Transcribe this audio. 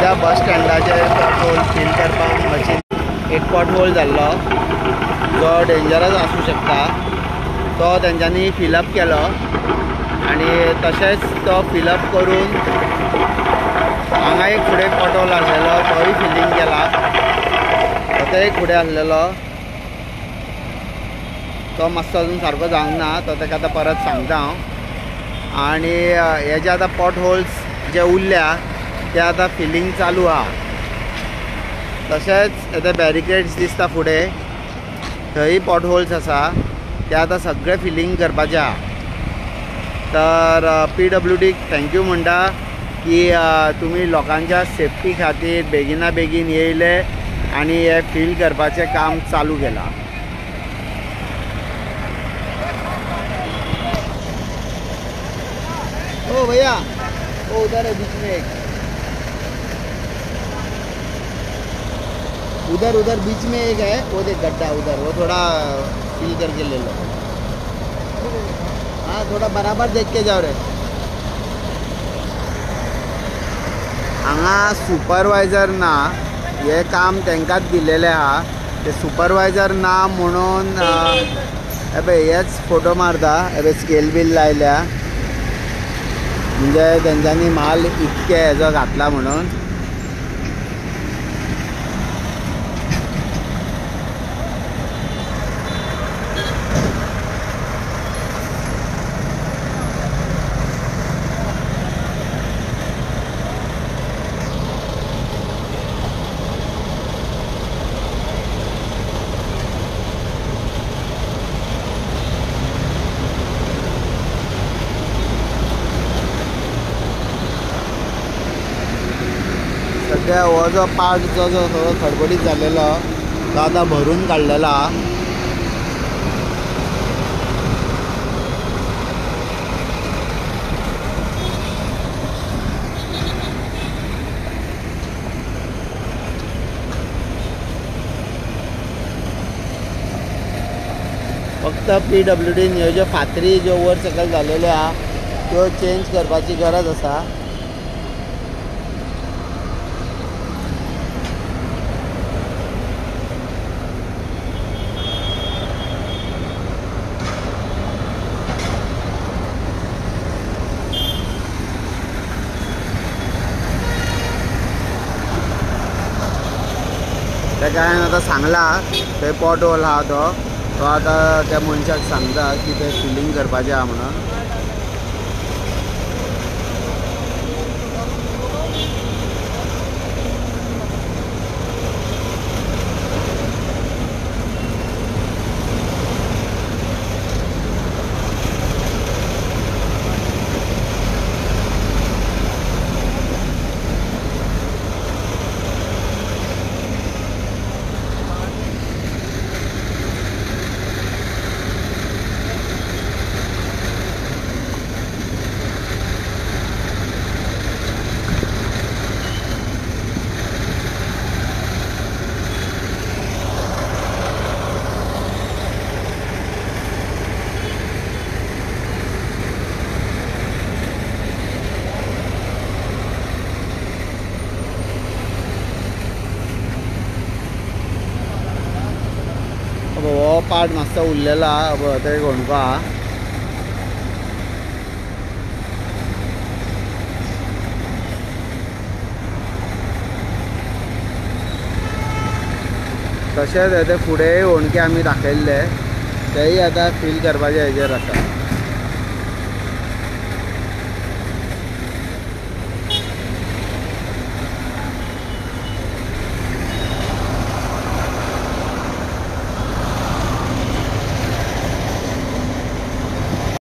सद्या बस स्टँडाचेर petrol feel करपाक मशीन एक पॉटहोल जाल्लो जो डेंजरस आसूं शकता तो तेंच्यांनी फिलअप केलो आनी तशेंच तो फिलअप करून हांगा एक फुडें पॉटहोल आसलेलो तोय फिलिंग केला तो एक फुडें आसलेलो तो मातसो अजून सारको जावंक ना तो ताका आतां परत सांगता हांव आनी हे जे आतां पॉटहोल्स जे उरल्या ते आतां फिलिंग चालू आहा तशेंच येते बॅरिकेड्स दिसता फुडें थंय पॉटहोल्स आसा ते आतां सगळे फिलिंग करपाचे आहा तर PWDक थँक्यू म्हणटा की तुमी लोकांच्या सेफ्टी खातीर बेगिना बेगीन येयले आनी हे फील करपाचें काम चालू केलां. ओ भैया वो उधर है बीच में एक उधर बीच में एक है वो देख गड्ढा उधर वो थोड़ा फील करके ले लो. हाँ थोड़ा बराबर देख के जाओ रे. हांगा सुपरवायझर ना हे काम तेंकाच दिलेले आहा ते सुपरवायझर ना म्हणून हेच फोटो मारता हे स्केल बिल लायल्या म्हणजे तेंच्यांनी माल इतके हेजो घातला म्हणून. सध्या हो जो पार्ट जो थोडो खडबडीत जाल्लेलो तो आतां भरून काडलेलो आहा. फक्त PWDन ह्यो ज्यो फातरी ज्यो वर सकयल जाल्ल्यो आहा त्यो चेंज करपाची गरज आसा. तेका हांवें आतां सांगला थंय पॉटहोल आहा तो आतां त्या मनशाक सांगता की ते फिलिंग करपाचें आहा म्हणून. हो पार्ट मातसो उरलेलो आहा ते घोणको आहा. तशेंच येते फुडेंय होणके आमी दाखयल्ले तेय आतां फील करपाचे हेजेर आसा.